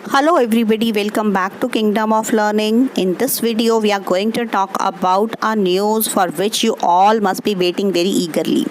Hello everybody, welcome back to Kingdom of Learning. In this video we are going to talk about a news for which you all must be waiting very eagerly.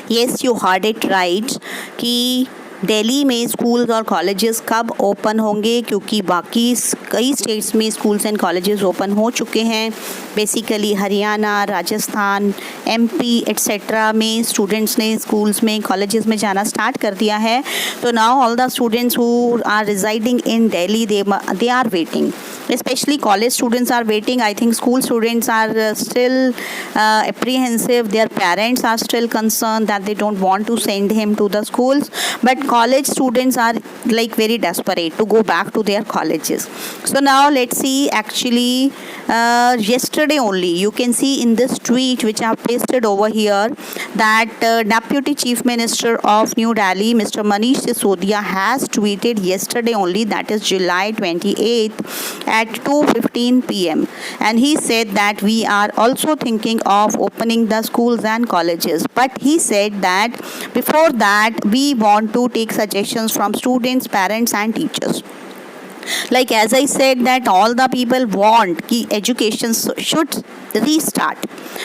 Yes, you heard it right कि दिल्ली में schools और colleges कब open होंगे, क्योंकि बाकी कई states में schools and colleges open हो चुके हैं. Basically Haryana, Rajasthan, MP etcetera में स्टूडेंट्स ने स्कूल्स में कॉलेजेस में जाना स्टार्ट कर दिया है. तो now all the students who are residing in Delhi they are waiting. Especially college students are waiting. I think school students are still apprehensive. Their parents are still concerned that they don't want to send him to the schools. But college students are like very desperate to go back to their colleges. So now let's see. Actually, yesterday only you can see in this tweet which I have pasted over here that Deputy Chief Minister of New Delhi, Mr. Manish Sisodia, has tweeted yesterday only, that is July 28th at 2:15 p.m. and he said that we are also thinking of opening the schools and colleges, but he said that before that we want to take suggestions from students, parents and teachers. Like as I said that all the people want ki education should restart,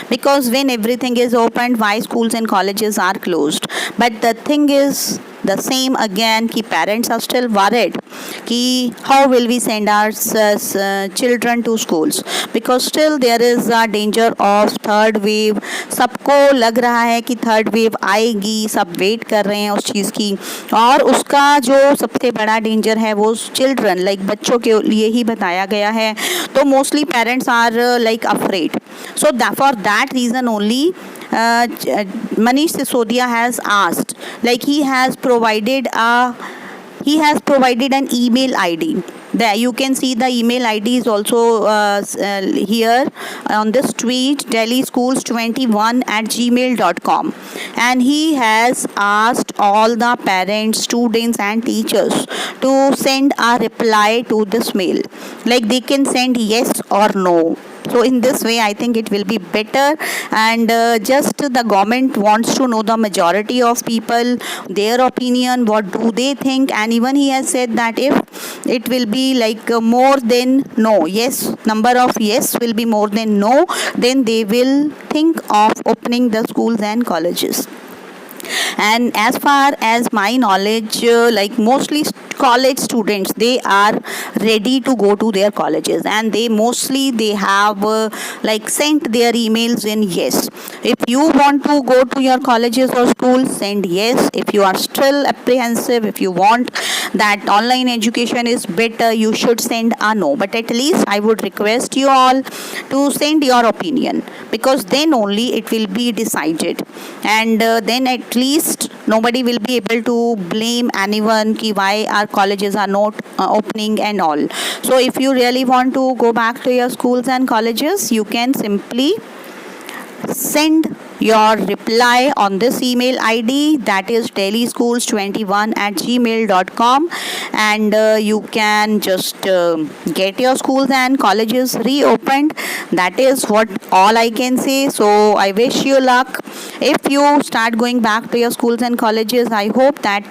because when everything is opened, why schools and colleges are closed? But the thing is the same again ki parents are still worried ki how will we send our children to schools, because still there is a danger of third wave. सबको लग रहा है कि third wave आएगी, सब wait कर रहे हैं उस चीज़ की, और उसका जो सबसे बड़ा डेंजर है वो चिल्ड्रन लाइक बच्चों के लिए ही बताया गया है. तो mostly parents are like afraid. So for that reason only Manish Sisodia has asked, like he has provided an email ID. There you can see the email ID is also here on this tweet, delhischools21@gmail.com, and he has asked all the parents, students and teachers to send a reply to this mail, like they can send yes or no. So in this way I think it will be better, and just the government wants to know the majority of people, their opinion, what do they think. And even he has said that if it will be like more than no, yes, number of yes will be more than no, then they will think of opening the schools and colleges. And as far as my knowledge, like mostly college students, they are ready to go to their colleges, and they have like sent their emails in yes. If you want to go to your colleges or schools, send yes. If you are still apprehensive, if you want that online education is better, you should send a no. But at least I would request you all to send your opinion, because then only it will be decided, and then at least nobody will be able to blame anyone ki why our colleges are not opening and all. So if you really want to go back to your schools and colleges, you can simply send your reply on this email ID, that is delhischools21@gmail.com, and you can just get your schools and colleges reopened. That is what all I can say. So I wish you luck. If you start going back to your schools and colleges, I hope that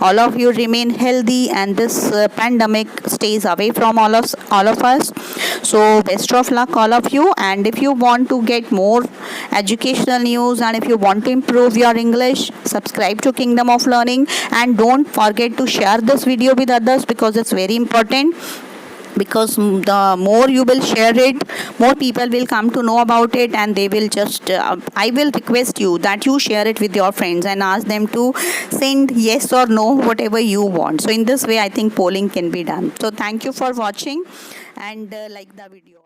all of you remain healthy and this pandemic stays away from all of us. So best of luck all of you. And if you want to get more educational news, and if you want to improve your English, subscribe to Kingdom of Learning, and don't forget to share this video with others, because it's very important. Because the more you will share it, more people will come to know about it, and they will just I will request you that you share it with your friends and ask them to send yes or no, whatever you want. So in this way I think polling can be done. So thank you for watching, and like the video.